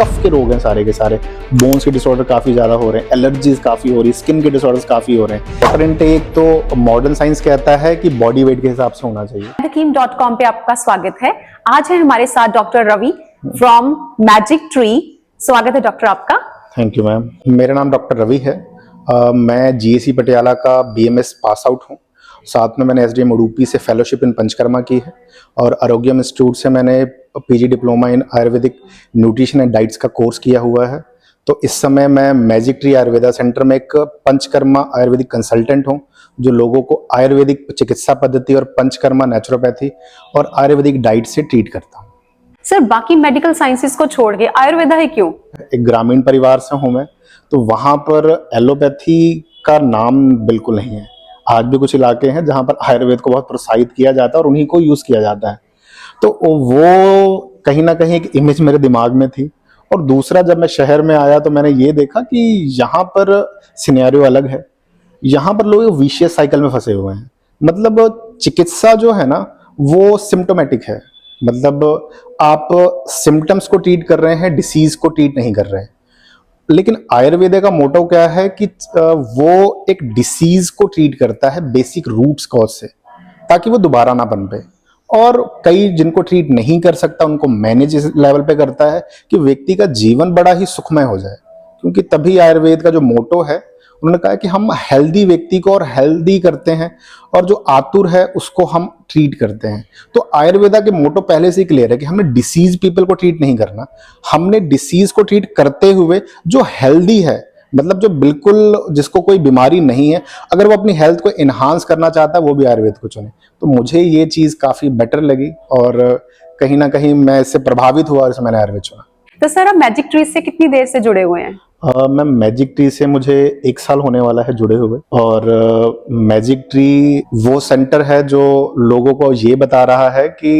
कफ के रोग हैं सारे के सारे, बोन्स के डिसऑर्डर काफ़ी ज़्यादा हो रहे हैं, एलर्जीज काफ़ी हो रही है, स्किन के डिसऑर्डर्स काफ़ी हो रहे हैं। वाटर इनटेक तो मॉडर्न साइंस कहता है कि बॉडी वेट के हिसाब से होना चाहिए। Hkim.com पे आपका स्वागत है। आज है हमारे साथ doctor Ravi from magic tree. स्वागत है डॉक्टर आपका। Thank you ma'am. मेरा नाम डॉक्टर रवि है। मैं जीएसी पटियाला का बीएमएस पास आउट हूँ। साथ में मैंने एसडीएम उडुपी से फेलोशिप इन पंचकर्मा की है और आरोग्यम इंस्टीट्यूट से मैंने PG diploma in Ayurvedic nutrition and diets का कोर्स किया हुआ है। तो इस समय मैं मैजिक ट्री आयुर्वेदा सेंटर में एक पंचकर्मा आयुर्वेदिक कंसल्टेंट हूँ, जो लोगों को आयुर्वेदिक चिकित्सा पद्धति और पंचकर्मा नेचुरोपैथी और आयुर्वेदिक डाइट से ट्रीट करता हूँ। सर, बाकी मेडिकल साइंसेस को छोड़ के आयुर्वेदा है क्यों? एक ग्रामीण परिवार से हूँ मैं, तो वहाँ पर एलोपैथी का नाम बिल्कुल नहीं है। आज भी कुछ इलाके हैं जहाँ पर आयुर्वेद को बहुत प्रोत्साहित किया जाता है और उन्हीं को यूज़ किया जाता है। तो वो कहीं ना कहीं एक इमेज मेरे दिमाग में थी। और दूसरा, जब मैं शहर में आया तो मैंने ये देखा कि यहाँ पर सिनेरियो अलग है। यहाँ पर लोग विशियस साइकिल में फंसे हुए हैं। मतलब चिकित्सा जो है ना, वो सिम्टोमेटिक है। मतलब आप सिम्टम्स को ट्रीट कर रहे हैं, डिसीज को ट्रीट नहीं कर रहे हैं। लेकिन आयुर्वेद का मोटो क्या है कि वो एक डिसीज को ट्रीट करता है बेसिक रूट्स कॉज से, ताकि वो दोबारा ना बन पे। और कई जिनको ट्रीट नहीं कर सकता उनको मैनेज इस लेवल पे करता है कि व्यक्ति का जीवन बड़ा ही सुखमय हो जाए। क्योंकि तभी आयुर्वेद का जो मोटो है, उन्होंने कहा कि हम हेल्दी व्यक्ति को और हेल्दी करते हैं और जो आतुर है उसको हम ट्रीट करते हैं। तो आयुर्वेदा के मोटो पहले से ही क्लियर है कि हमने डिसीज पीपल को ट्रीट नहीं करना, हमने डिसीज को ट्रीट करते हुए जो हेल्दी है, मतलब जो बिल्कुल जिसको कोई बीमारी नहीं है, अगर वो अपनी हेल्थ को इन्हांस करना चाहता है, वो भी आयुर्वेद को चुने। तो मुझे ये चीज़ काफ़ी बेटर लगी और कहीं ना कहीं मैं इससे प्रभावित हुआ और इससे मैंने आयुर्वेद चुना। तो सर, आप मैजिक ट्री से कितनी देर से जुड़े हुए हैं? मैं मैजिक ट्री से मुझे 1 साल होने वाला है जुड़े हुए। और मैजिक ट्री वो सेंटर है जो लोगों को ये बता रहा है कि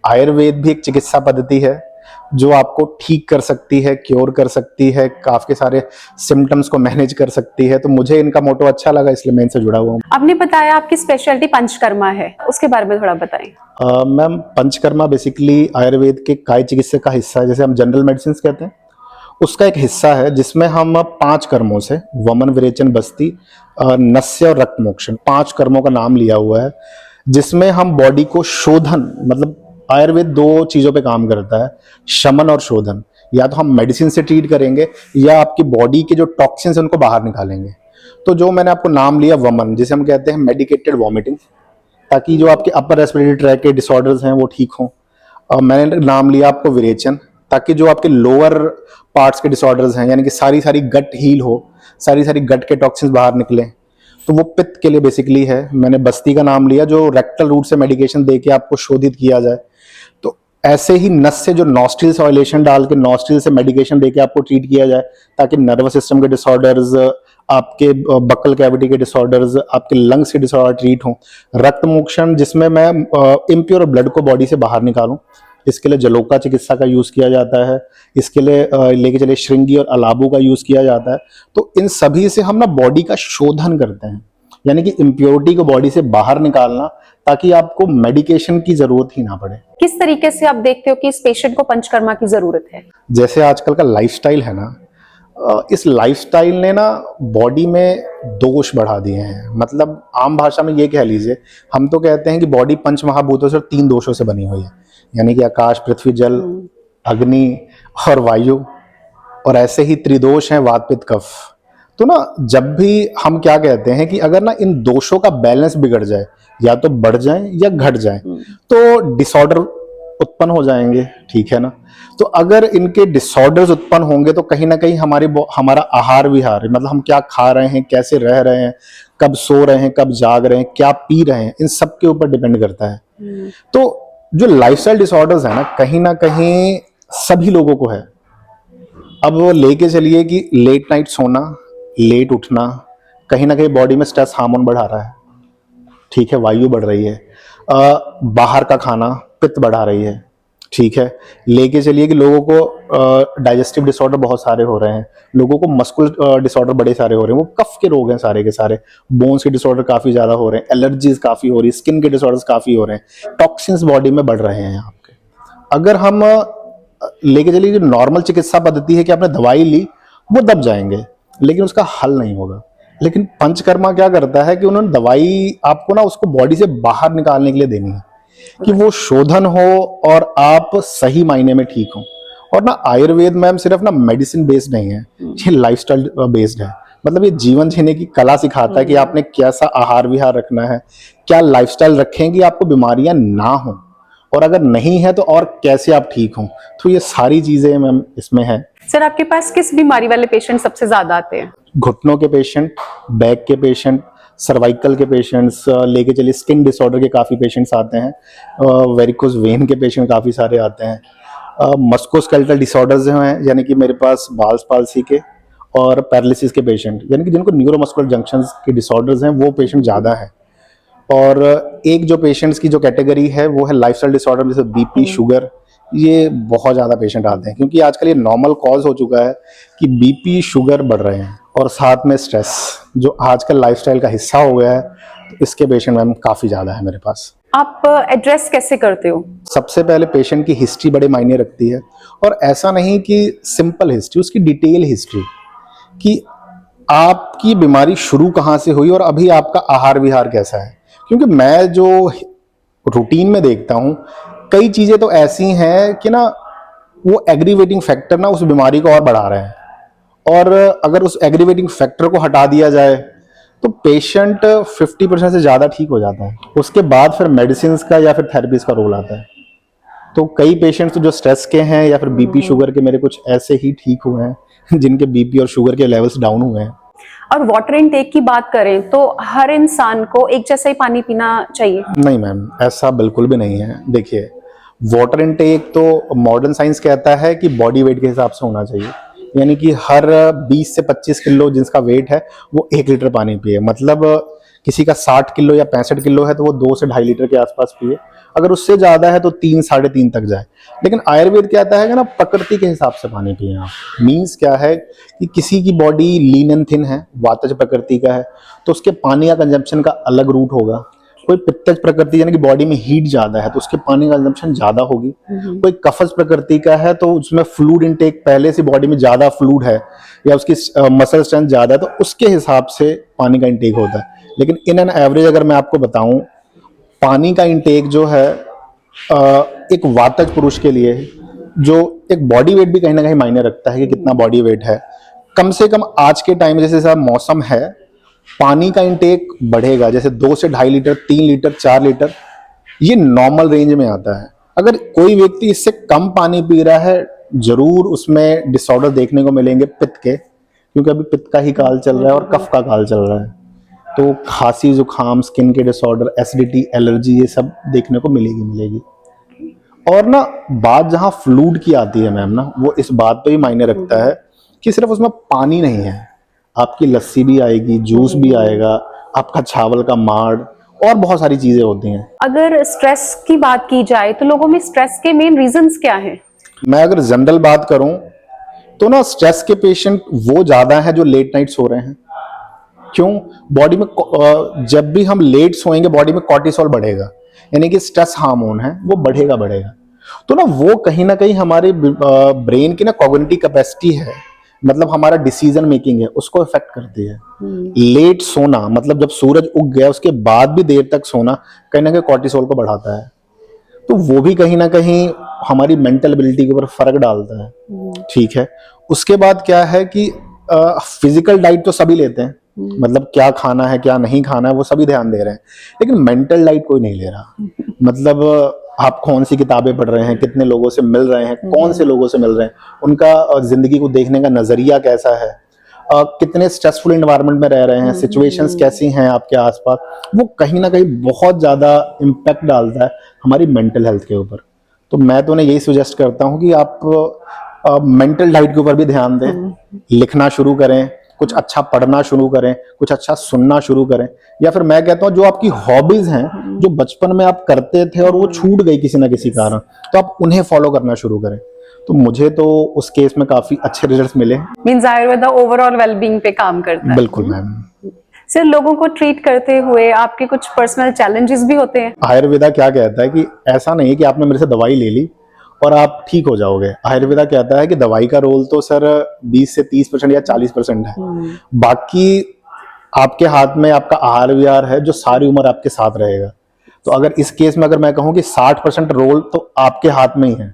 आयुर्वेद भी एक चिकित्सा पद्धति है जो आपको ठीक कर सकती है, क्योर कर सकती है, काफी सारे सिम्टम्स को मैनेज कर सकती है। तो मुझे इनका मोटो अच्छा लगा, इसलिए मैं इनसे जुड़ा हुआ हूँ। आपने बताया आपकी स्पेशलिटी पंचकर्मा है, उसके बारे में थोड़ा बताएं। मैम, पंचकर्मा बेसिकली आयुर्वेद के काय चिकित्सा का हिस्सा है। जैसे हम जनरल मेडिसिन कहते हैं, उसका एक हिस्सा है जिसमें हम 5 कर्मों से वमन, विरेचन, बस्ती, नस्य और रक्त मोक्षण, 5 कर्मों का नाम लिया हुआ है, जिसमें हम बॉडी को शोधन, मतलब आयुर्वेद 2 चीजों पे काम करता है, शमन और शोधन। या तो हम मेडिसिन से ट्रीट करेंगे या आपकी बॉडी के जो टॉक्सिन्स हैं उनको बाहर निकालेंगे। तो जो मैंने आपको नाम लिया वमन, जिसे हम कहते हैं मेडिकेटेड वॉमिटिंग, ताकि जो आपके अपर रेस्पिरेटरी ट्रैक के डिसऑर्डर्स हैं वो ठीक हों। और मैंने नाम लिया आपको विरेचन, ताकि जो आपके लोअर पार्ट्स के डिसऑर्डर्स हैं, यानी कि सारी गट हील हो, सारी गट के टॉक्सिन्स बाहर निकले, तो वो पित्त के लिए बेसिकली है। मैंने बस्ती का नाम लिया, जो रेक्टल रूट से मेडिकेशन देके आपको शोधित किया जाए। तो ऐसे ही नस से जो नॉस्ट्रिल से ऑयलेशन डाल के नॉस्ट्रिल से मेडिकेशन देके आपको ट्रीट किया जाए, ताकि नर्वस सिस्टम के डिसऑर्डर्स, आपके बक्कल कैविटी के डिसऑर्डर्स, आपके लंग्स के डिसऑर्डर ट्रीट हों। रक्त मोक्षण, जिसमें मैं इम्प्योर ब्लड को बॉडी से बाहर निकालूं, इसके लिए जलोका चिकित्सा का यूज किया जाता है। इसके लिए लेके चले श्रृंगी और अलाबू का यूज किया जाता है। तो इन सभी से हम ना बॉडी का शोधन करते हैं, यानी कि इम्प्योरिटी को बॉडी से बाहर निकालना, ताकि आपको मेडिकेशन की जरूरत ही ना पड़े। किस तरीके से आप देखते हो कि इस पेशेंट को पंचकर्मा की जरूरत है? जैसे आजकल का लाइफस्टाइल है ना, इस लाइफस्टाइल ने ना बॉडी में दोष बढ़ा दिए हैं। मतलब आम भाषा में ये कह लीजिए, हम तो कहते हैं कि बॉडी पंच महाभूतों से और 3 दोषों से बनी हुई है, यानी कि आकाश, पृथ्वी, जल, अग्नि और वायु। और ऐसे ही त्रिदोष हैं, वात, पित्त, कफ। तो ना जब भी हम क्या कहते हैं कि अगर ना इन दोषों का बैलेंस बिगड़ जाए, या तो बढ़ जाए या घट जाए, तो डिसऑर्डर उत्पन्न हो जाएंगे, ठीक है ना। तो अगर इनके डिसऑर्डर्स उत्पन्न होंगे तो कहीं ना कहीं हमारा आहार विहार, मतलब हम क्या खा रहे हैं, कैसे रह रहे हैं, कब सो रहे हैं, कब जाग रहे हैं, क्या पी रहे हैं, इन सब के ऊपर डिपेंड करता है। तो जो लाइफस्टाइल डिसऑर्डर्स है ना कहीं सभी लोगों को है। अब वो लेके चलिए कि लेट नाइट सोना, लेट उठना, कहीं ना कहीं बॉडी में स्ट्रेस हार्मोन बढ़ा रहा है, ठीक है, वायु बढ़ रही है। बाहर का खाना पित्त बढ़ा रही है, ठीक है। लेके चलिए कि लोगों को डाइजेस्टिव डिसऑर्डर बहुत सारे हो रहे हैं, लोगों को मस्कुलर डिसऑर्डर बड़े सारे हो रहे हैं, वो कफ के रोग हैं सारे के सारे, बोन्स के डिसऑर्डर काफी ज्यादा हो रहे हैं, एलर्जीज काफी हो रही है, स्किन के डिसऑर्डर्स काफी हो रहे हैं, टॉक्सिन्स बॉडी में बढ़ रहे हैं आपके। अगर हम लेके चलिए जो नॉर्मल चिकित्सा पद्धति है कि आपने दवाई ली वो दब जाएंगे, लेकिन उसका हल नहीं होगा। लेकिन पंचकर्मा क्या करता है कि उन्होंने दवाई आपको ना उसको बॉडी से बाहर निकालने के लिए देनी है कि वो शोधन हो और आप सही मायने में ठीक हो। और ना आयुर्वेद मैम सिर्फ ना मेडिसिन बेस्ड नहीं है, ये लाइफस्टाइल बेस्ड है। मतलब ये जीवन जीने की कला सिखाता है कि आपने कैसा आहार विहार रखना है, क्या लाइफस्टाइल रखें कि आपको बीमारियां ना हो, और अगर नहीं है तो और कैसे आप ठीक हों। तो ये सारी चीजें मैम इसमें है। सर आपके पास किस बीमारी वाले पेशेंट सबसे ज्यादा आते हैं? घुटनों के पेशेंट, बैक के पेशेंट, सर्वाइकल के पेशेंट्स, लेके चलिए स्किन डिसऑर्डर के काफ़ी पेशेंट्स आते हैं, वेरिकोज वेन के पेशेंट काफ़ी सारे आते हैं, मस्कुलोस्केलेटल डिसऑर्डर्स जो हैं यानी कि मेरे पास बाल्स पाल्सी के और पैरालिसिस के पेशेंट, यानी कि जिनको न्यूरोमस्कुलर जंक्शंस के डिसऑर्डर्स हैं वो पेशेंट ज़्यादा है। और एक जो पेशेंट्स की जो कैटेगरी है वो है लाइफस्टाइल डिसऑर्डर, जैसे बीपी, शुगर, ये बहुत ज़्यादा पेशेंट आते हैं क्योंकि आजकल ये नॉर्मल कॉज हो चुका है कि बीपी शुगर बढ़ रहे हैं, और साथ में स्ट्रेस जो आजकल लाइफस्टाइल का हिस्सा हो गया है, तो इसके पेशेंट मैम काफ़ी ज़्यादा है मेरे पास। आप एड्रेस कैसे करते हो? सबसे पहले पेशेंट की हिस्ट्री बड़े मायने रखती है, और ऐसा नहीं कि सिंपल हिस्ट्री, उसकी डिटेल हिस्ट्री कि आपकी बीमारी शुरू कहाँ से हुई और अभी आपका आहार विहार कैसा है। क्योंकि मैं जो रूटीन में देखता हूँ कई चीज़ें तो ऐसी हैं कि ना वो एग्रीवेटिंग फैक्टर ना उस बीमारी को और बढ़ा रहे हैं, और अगर उस एग्रीवेटिंग फैक्टर को हटा दिया जाए तो पेशेंट 50% से ज़्यादा ठीक हो जाता है। उसके बाद फिर मेडिसिन का या फिर थेरेपीज का रोल आता है। तो कई पेशेंट्स जो स्ट्रेस के हैं या फिर बीपी शुगर के, मेरे कुछ ऐसे ही ठीक हुए हैं जिनके बीपी और शुगर के लेवल्स डाउन हुए हैं। और वाटर इनटेक की बात करें तो हर इंसान को एक जैसा ही पानी पीना चाहिए? नहीं मैम, ऐसा बिल्कुल भी नहीं है। देखिए, वाटर इनटेक तो मॉडर्न साइंस कहता है कि बॉडी वेट के हिसाब से होना चाहिए, यानी कि हर 20 से 25 किलो जिसका वेट है वो 1 लीटर पानी पिए। मतलब किसी का 60 किलो या 65 किलो है तो वो 2 से 2.5 लीटर के आसपास पिए। अगर उससे ज़्यादा है तो 3 साढ़े 3 तक जाए। लेकिन आयुर्वेद कहता है कि ना प्रकृति के हिसाब से पानी पिए आप। मीन्स क्या है कि किसी की बॉडी लीन एंड थिन है, वातज प्रकृति का है, तो उसके पानी का कंजम्पशन का अलग रूट होगा। कोई पित्तज प्रकृति यानी कि बॉडी में हीट ज्यादा है तो उसके पानी का कंजम्पशन ज्यादा होगी। कोई कफज प्रकृति का है तो उसमें फ्लूइड इनटेक, पहले से बॉडी में ज्यादा फ्लूइड है या उसकी मसल स्ट्रेंथ ज्यादा है तो उसके हिसाब से पानी का इंटेक होता है। लेकिन इन एन एवरेज अगर मैं आपको बताऊं, पानी का इंटेक जो है एक वातज पुरुष के लिए, जो एक बॉडी वेट भी कहीं ना कहीं मायने रखता है कि कितना बॉडी वेट है, कम से कम आज के टाइम में जैसे साहब मौसम है, पानी का इंटेक बढ़ेगा। जैसे 2 से 2.5 लीटर, 3 लीटर, 4 लीटर, ये नॉर्मल रेंज में आता है। अगर कोई व्यक्ति इससे कम पानी पी रहा है, जरूर उसमें डिसऑर्डर देखने को मिलेंगे पित्त के, क्योंकि अभी पित्त का ही काल चल रहा है और कफ का काल चल रहा है। तो खांसी, जुकाम, स्किन के डिसऑर्डर, एसिडिटी, एलर्जी, ये सब देखने को मिलेगी। और ना बात जहां फ्लूइड की आती है मैम ना, वो इस बात पे भी मायने रखता है कि सिर्फ उसमें पानी नहीं है, आपकी लस्सी भी आएगी, जूस भी आएगा, आपका चावल का माड़, और बहुत सारी चीजें होती हैं। अगर स्ट्रेस की बात की जाए तो लोगों में स्ट्रेस के मेन रीजंस क्या हैं? मैं अगर जनरल बात करूं तो ना स्ट्रेस के पेशेंट वो ज्यादा हैं जो लेट नाइट सो रहे हैं। क्यों? बॉडी में जब भी हम लेट सोएंगे बॉडी में कॉर्टिसोल बढ़ेगा, यानी कि स्ट्रेस हार्मोन है वो बढ़ेगा। तो ना वो कहीं ना कहीं हमारे ब्रेन की ना कॉग्निटिव कैपेसिटी है, मतलब हमारा डिसीजन मेकिंग है, उसको इफेक्ट करती है। लेट सोना मतलब जब सूरज उग गया उसके बाद भी देर तक सोना कहीं ना कहीं कॉर्टिसोल को बढ़ाता है। तो वो भी कहीं ना कहीं हमारी मेंटल एबिलिटी के ऊपर फर्क डालता है। ठीक है, उसके बाद क्या है कि फिजिकल डाइट तो सभी लेते हैं, मतलब क्या खाना है क्या नहीं खाना है वो सभी ध्यान दे रहे हैं, लेकिन मेंटल डाइट कोई नहीं ले रहा। मतलब आप कौन सी किताबें पढ़ रहे हैं, कितने लोगों से मिल रहे हैं, कौन से लोगों से मिल रहे हैं, उनका जिंदगी को देखने का नजरिया कैसा है, कितने स्ट्रेसफुल एनवायरनमेंट में रह रहे हैं, सिचुएशंस कैसी हैं आपके आसपास, वो कहीं ना कहीं बहुत ज्यादा इम्पैक्ट डालता है हमारी मेंटल हेल्थ के ऊपर। तो मैं तो उन्हें यही सजेस्ट करता हूँ कि आप मेंटल डाइट के ऊपर भी ध्यान दें, लिखना शुरू करें, कुछ अच्छा पढ़ना शुरू करें, कुछ अच्छा सुनना शुरू करें, या फिर मैं कहता हूँ जो आपकी हॉबीज हैं जो बचपन में आप करते थे और वो छूट गई किसी ना किसी कारण, तो आप उन्हें फॉलो करना शुरू करें। तो मुझे तो उस केस में काफी अच्छे रिजल्ट्स मिले। मींस आयुर्वेदा ओवरऑल वेलबींग पे काम करता है। बिल्कुल मैम। सर, लोगों को ट्रीट करते हुए आपके कुछ पर्सनल चैलेंजेस भी होते हैं? आयुर्वेदा क्या कहता है कि ऐसा नहीं है कि आपने मेरे से दवाई ले ली और आप ठीक हो जाओगे। आयुर्वेदा कहता है कि दवाई का रोल तो सर 20 से 30% या 40% है, बाकी आपके हाथ में आपका आहार विहार है जो सारी उम्र आपके साथ रहेगा। तो अगर इस केस में अगर मैं कहूँ कि 60% रोल तो आपके हाथ में ही है,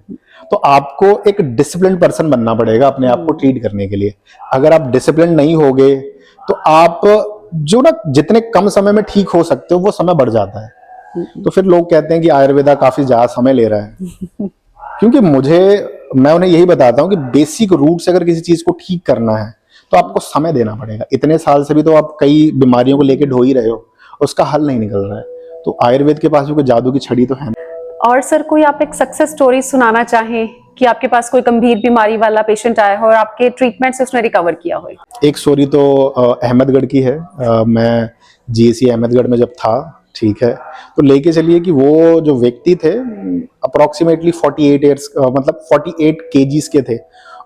तो आपको एक डिसिप्लिन पर्सन बनना पड़ेगा अपने आप को ट्रीट करने के लिए। अगर आप डिसिप्लिन नहीं होगे तो आप जो ना जितने कम समय में ठीक हो सकते हो वो समय बढ़ जाता है। तो फिर लोग कहते हैं कि आयुर्वेदा काफी ज्यादा समय ले रहा है, क्योंकि मैं उन्हें यही बताता हूँ कि बेसिक रूट से अगर किसी चीज को ठीक करना है तो आपको समय देना पड़ेगा। इतने साल से भी तो आप कई बीमारियों को लेकर ढो ही रहे हो, उसका हल नहीं निकल रहा है। तो आयुर्वेद के पास भी कोई जादू की छड़ी तो है नहीं। और सर कोई आप एक सक्सेस स्टोरी सुनाना चाहें कि आपके पास कोई गंभीर बीमारी वाला पेशेंट आया हो और आपके ट्रीटमेंट से उसने रिकवर किया हो? एक स्टोरी तो अहमदगढ़ की है। मैं जीएससी अहमदगढ़ में जब था, ठीक है, तो लेके चलिए कि वो जो व्यक्ति थे अप्रोक्सीमेटली 48 ईयर्स, मतलब 48 केजीज के थे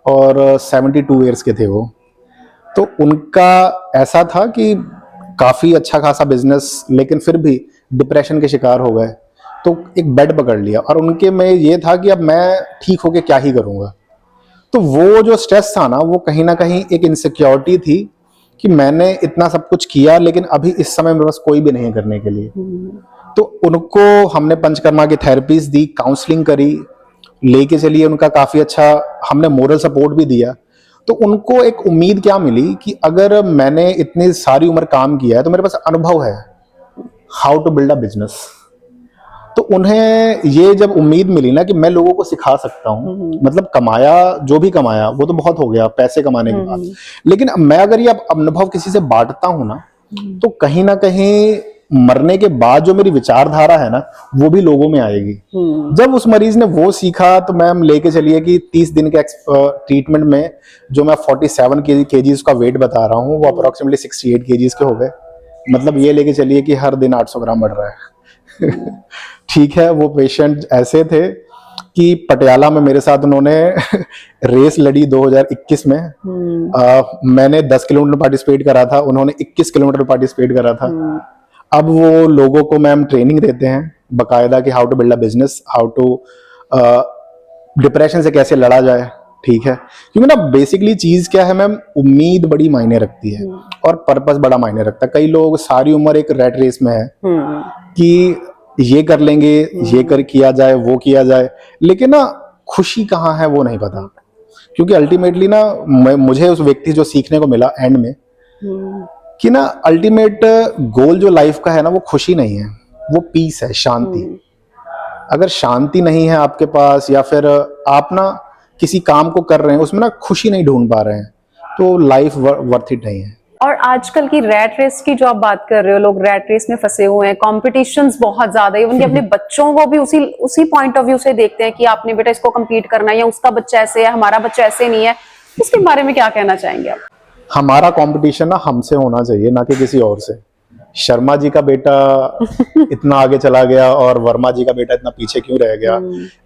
और 72 ईयर्स के थे वो। तो उनका ऐसा था कि काफी अच्छा खासा बिजनेस, लेकिन फिर भी डिप्रेशन के शिकार हो गए, तो एक बेड पकड़ लिया और उनके में ये था कि अब मैं ठीक होके क्या ही करूंगा। तो वो जो स्ट्रेस था ना, वो कहीं ना कहीं एक इनसिक्योरिटी थी कि मैंने इतना सब कुछ किया लेकिन अभी इस समय मेरे पास कोई भी नहीं है करने के लिए। तो उनको हमने पंचकर्मा की थेरेपीज दी, काउंसलिंग करी, लेके चलिए उनका काफी अच्छा हमने मोरल सपोर्ट भी दिया। तो उनको एक उम्मीद क्या मिली कि अगर मैंने इतनी सारी उम्र काम किया है तो मेरे पास अनुभव है how to build a business. तो उन्हें ये जब उम्मीद मिली ना कि मैं लोगों को सिखा सकता हूँ, मतलब कमाया जो भी कमाया वो तो बहुत हो गया पैसे कमाने के बाद, लेकिन मैं अगर ये अनुभव किसी से बांटता हूँ ना, तो कहीं ना कहीं मरने के बाद जो मेरी विचारधारा है ना वो भी लोगों में आएगी। जब उस मरीज ने वो सीखा तो मैम लेके चलिए कि 30 दिन के ट्रीटमेंट में जो मैं 47 केजीज का वेट बता रहा हूँ वो अप्रोक्सीमेटली 68 केजीज के हो गए। मतलब ये लेके चलिए कि हर दिन 800 ग्राम बढ़ रहा है। ठीक है, वो पेशेंट ऐसे थे कि पटियाला में मेरे साथ उन्होंने रेस लड़ी 2021 में। मैंने 10 किलोमीटर पार्टिसिपेट करा था, उन्होंने 21 किलोमीटर पार्टिसिपेट करा था। अब वो लोगों को मैम ट्रेनिंग देते हैं बकायदा कि how to build a business, how to depression से कैसे लड़ा जाए। ठीक है, क्योंकि ना बेसिकली चीज क्या है मैम, उम्मीद बड़ी मायने रखती है और पर्पस बड़ा मायने रखता है। कई लोग सारी उम्र एक रेट रेस में है कि ये कर लेंगे, ये कर किया जाए, वो किया जाए, लेकिन ना खुशी कहाँ है वो नहीं पता। क्योंकि अल्टीमेटली ना मुझे उस व्यक्ति जो सीखने को मिला एंड में कि ना अल्टीमेट गोल जो लाइफ का है ना वो खुशी नहीं है, वो पीस है, शांति। अगर शांति नहीं है आपके पास या फिर आप ना किसी काम को कर रहे हैं उसमें ना खुशी नहीं ढूंढ पा रहे हैं तो लाइफ वर्थ इट नहीं है। और आजकल की रैट रेस की जो आप बात कर रहे हो, लोग रैट रेस में फंसे हुए हैं, कॉम्पिटिशन्स बहुत ज्यादा है। इवन कि अपने बच्चों को भी उसी पॉइंट ऑफ व्यू से देखते हैं कि आपने बेटा इसको कम्पीट करना है या उसका बच्चा ऐसे है, हमारा बच्चा ऐसे नहीं है। इसके बारे में क्या कहना चाहेंगे आप? हमारा कंपटीशन ना हमसे होना चाहिए, ना कि किसी और से। शर्मा जी का बेटा इतना आगे चला गया और वर्मा जी का बेटा इतना पीछे क्यों रह गया,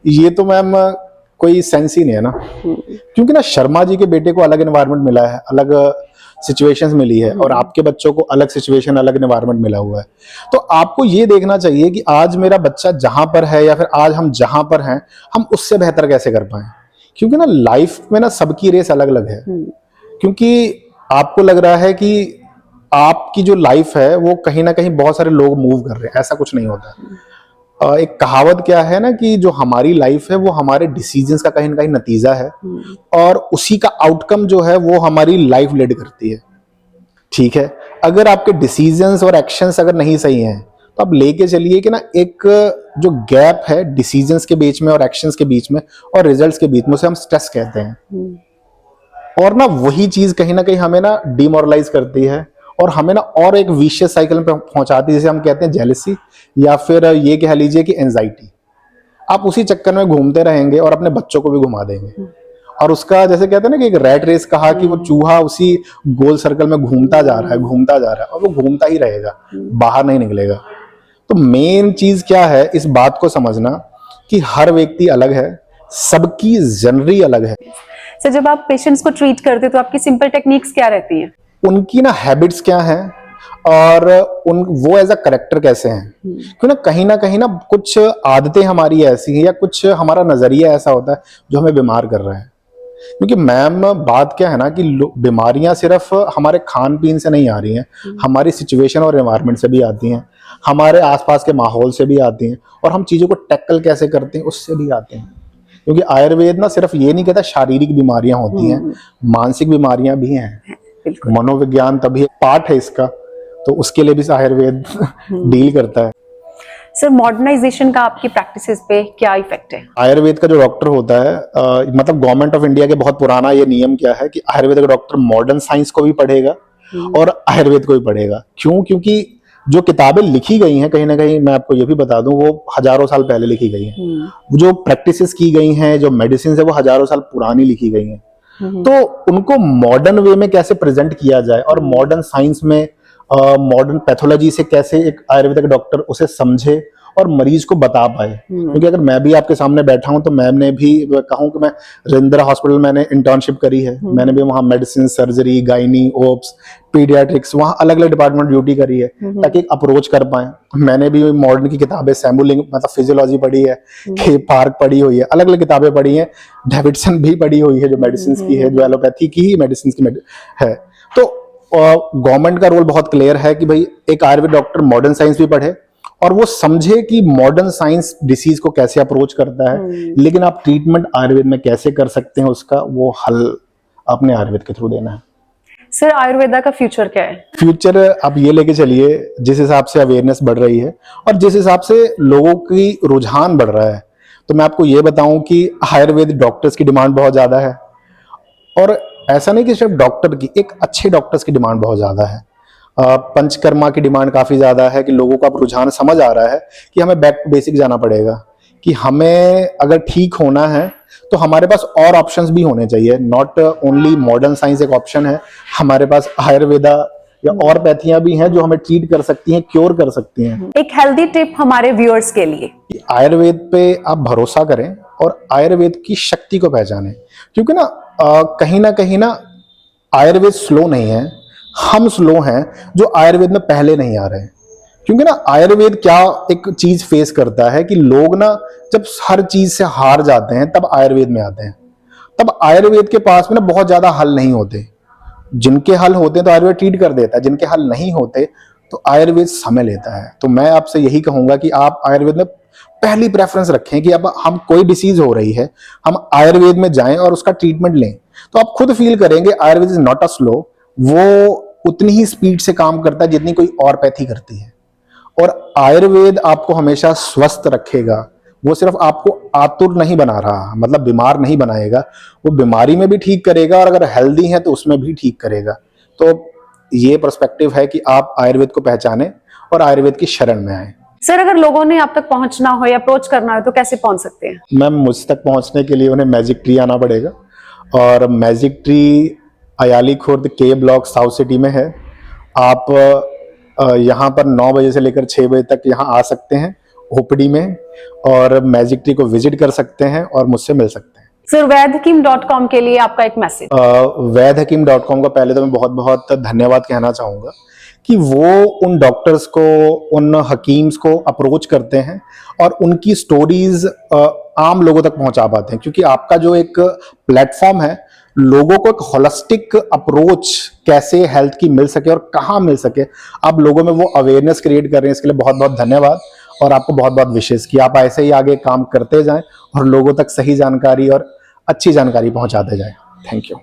ये तो मैम कोई सेंस ही नहीं है ना। क्योंकि ना शर्मा जी के बेटे को अलग एनवायरनमेंट मिला है, अलग सिचुएशंस मिली है, और आपके बच्चों को अलग सिचुएशन, अलग एनवायरनमेंट मिला हुआ है। तो आपको ये देखना चाहिए कि आज मेरा बच्चा जहां पर है या फिर आज हम जहां पर हैं हम उससे बेहतर कैसे कर पाए। क्योंकि ना लाइफ में ना सबकी रेस अलग अलग है। क्योंकि आपको लग रहा है कि आपकी जो लाइफ है वो कहीं ना कहीं बहुत सारे लोग मूव कर रहे हैं, ऐसा कुछ नहीं होता। एक कहावत क्या है ना कि जो हमारी लाइफ है वो हमारे डिसीजंस का कहीं ना कहीं नतीजा है और उसी का आउटकम जो है वो हमारी लाइफ लीड करती है। ठीक है, अगर आपके डिसीजंस और एक्शंस अगर नहीं सही हैं तो आप लेके चलिए कि ना एक जो गैप है डिसीजंस के बीच में और एक्शंस के बीच में और रिजल्ट्स के बीच में, उसे हम स्ट्रेस कहते हैं। और ना वही चीज कहीं ना कहीं हमें ना डिमोरलाइज करती है और हमें ना और एक विशियस साइकिल में पहुंचाती है, जिसे हम कहते हैं जेलसी, या फिर ये कह लीजिए कि एंजाइटी। आप उसी चक्कर में घूमते रहेंगे और अपने बच्चों को भी घुमा देंगे। और उसका जैसे कहते हैं ना कि एक रैट रेस कहा कि वो चूहा उसी गोल सर्कल में घूमता जा रहा है, घूमता जा रहा है, और वो घूमता ही रहेगा, बाहर नहीं निकलेगा। तो मेन चीज क्या है, इस बात को समझना कि हर व्यक्ति अलग है, सबकी जनरी अलग है। सर, जब आप पेशेंट्स को ट्रीट करते हो तो आपकी सिंपल टेक्निक्स क्या रहती हैं? उनकी ना हैबिट्स क्या हैं, और उन वो एज अ करेक्टर कैसे हैं, क्यों ना कहीं ना कुछ आदतें हमारी ऐसी हैं या कुछ हमारा नजरिया ऐसा होता है जो हमें बीमार कर रहा है। क्योंकि मैम बात क्या है ना कि बीमारियां सिर्फ हमारे खान पीन से नहीं आ रही हैं, हमारी सिचुएशन और एनवायरनमेंट से भी आती हैं, हमारे आसपास के माहौल से भी आती हैं, और हम चीज़ों को टैकल कैसे करते हैं उससे भी आते हैं। क्योंकि आयुर्वेद ना सिर्फ ये नहीं कहता शारीरिक बीमारियां होती हैं, मानसिक बीमारियां भी हैं, मनोविज्ञान तभी एक पार्ट है इसका, तो उसके लिए भी आयुर्वेद डील करता है। सर मॉडर्नाइजेशन का आपकी प्रैक्टिसेस पे क्या इफेक्ट है? आयुर्वेद का जो डॉक्टर होता है मतलब गवर्नमेंट ऑफ इंडिया के बहुत पुराना ये नियम क्या है कि आयुर्वेद का डॉक्टर मॉडर्न साइंस को भी पढ़ेगा और आयुर्वेद को भी पढ़ेगा। क्यों? क्योंकि जो किताबें लिखी गई हैं कहीं ना कहीं मैं आपको ये भी बता दूं वो हजारों साल पहले लिखी गई हैं, जो प्रैक्टिसेस की गई हैं, जो मेडिसिन है वो हजारों साल पुरानी लिखी गई हैं, तो उनको मॉडर्न वे में कैसे प्रेजेंट किया जाए और मॉडर्न साइंस में मॉडर्न पैथोलॉजी से कैसे एक आयुर्वेदिक डॉक्टर उसे समझे और मरीज को बता पाए। क्योंकि अगर मैं भी आपके सामने बैठा हूं तो मैम ने भी कहूं कि मैं रविंद्रा हॉस्पिटल मैंने इंटर्नशिप करी है, मैंने भी वहां medicine, surgery, gynae, obs, paediatrics वहां अलग अलग डिपार्टमेंट ड्यूटी करी है ताकि एक अप्रोच कर पाए। मैंने भी मॉडर्न की किताबें सैमुलिंग मतलब फिजियोलॉजी पढ़ी है, के पार्क पढ़ी हुई है, अलग अलग किताबें पढ़ी हैं, डेविडसन भी पढ़ी हुई है जो मेडिसिन की है, जो एलोपैथी की ही मेडिसिन की है। तो गवर्नमेंट का रोल बहुत क्लियर है कि भाई एक आयुर्वेद डॉक्टर मॉडर्न साइंस भी पढ़े और वो समझे कि मॉडर्न साइंस डिसीज को कैसे अप्रोच करता है, लेकिन आप ट्रीटमेंट आयुर्वेद में कैसे कर सकते हैं उसका वो हल अपने आयुर्वेद के थ्रू देना है। सर आयुर्वेदा का फ्यूचर क्या है? फ्यूचर आप ये लेके चलिए जिस हिसाब से अवेयरनेस बढ़ रही है और जिस हिसाब से लोगों की रुझान बढ़ रहा है, तो मैं आपको ये बताऊं कि आयुर्वेद डॉक्टर्स की डिमांड बहुत ज्यादा है, और ऐसा नहीं कि सिर्फ डॉक्टर की, एक अच्छे डॉक्टर्स की डिमांड बहुत ज्यादा है। पंचकर्मा की डिमांड काफी ज्यादा है कि लोगों का रुझान समझ आ रहा है कि हमें बैक टू बेसिक जाना पड़ेगा, कि हमें अगर ठीक होना है तो हमारे पास और ऑप्शंस भी होने चाहिए, नॉट ओनली मॉडर्न साइंस एक ऑप्शन है, हमारे पास आयुर्वेदा या और पैथियां भी हैं जो हमें ट्रीट कर सकती हैं, क्योर कर सकती हैं। एक हेल्दी टिप हमारे व्यूअर्स के लिए? आयुर्वेद पे आप भरोसा करें और आयुर्वेद की शक्ति को पहचानें, क्योंकि ना कहीं ना आयुर्वेद स्लो नहीं है, हम स्लो हैं जो आयुर्वेद में पहले नहीं आ रहे हैं। क्योंकि आयुर्वेद क्या एक चीज फेस करता है कि लोग जब हर चीज से हार जाते हैं तब आयुर्वेद में आते हैं, तब आयुर्वेद के पास में बहुत ज्यादा हल नहीं होते, जिनके हल होते हैं तो आयुर्वेद ट्रीट कर देता है, जिनके हल नहीं होते तो आयुर्वेद समय लेता है। तो मैं आपसे यही कहूंगा कि आप आयुर्वेद में पहली प्रेफरेंस रखें कि अब हम कोई डिसीज हो रही है हम आयुर्वेद में जाएं और उसका ट्रीटमेंट लें, तो आप खुद फील करेंगे Ayurveda is not a slow, वो उतनी ही स्पीड से काम करता है जितनी कोई और पैथी करती है। और आयुर्वेद आपको हमेशा स्वस्थ रखेगा, वो सिर्फ आपको आतुर नहीं बना रहा, मतलब बीमार नहीं बनाएगा, वो बीमारी में भी ठीक करेगा और अगर हेल्दी है तो उसमें भी ठीक करेगा। तो ये पर्सपेक्टिव है कि आप आयुर्वेद को पहचानें और आयुर्वेद की शरण में आए। सर अगर लोगों ने आप तक पहुंचना हो या अप्रोच करना हो तो कैसे पहुंच सकते हैं? मैम मुझ तक पहुंचने के लिए उन्हें मैजिक ट्री आना पड़ेगा, और मैजिक ट्री अयाली खुर्द के ब्लॉक साउथ सिटी में है। आप यहाँ पर 9 बजे से लेकर 6 बजे तक यहाँ आ सकते हैं ओपीडी में, और मैजिक ट्री को विजिट कर सकते हैं और मुझसे मिल सकते हैं। सर वैदहकीम.com के लिए आपका एक मैसेज? वैदहकीम.com का पहले तो मैं बहुत बहुत धन्यवाद कहना चाहूंगा कि वो उन डॉक्टर्स को, उन हकीम्स को अप्रोच करते हैं और उनकी स्टोरीज आम लोगों तक पहुंचा पाते हैं, क्योंकि आपका जो एक प्लेटफॉर्म है लोगों को एक होलिस्टिक अप्रोच कैसे हेल्थ की मिल सके और कहाँ मिल सके, आप लोगों में वो अवेयरनेस क्रिएट कर रहे हैं, इसके लिए बहुत बहुत धन्यवाद और आपको बहुत बहुत विशेष कि आप ऐसे ही आगे काम करते जाएं और लोगों तक सही जानकारी और अच्छी जानकारी पहुंचाते जाएं। Thank you.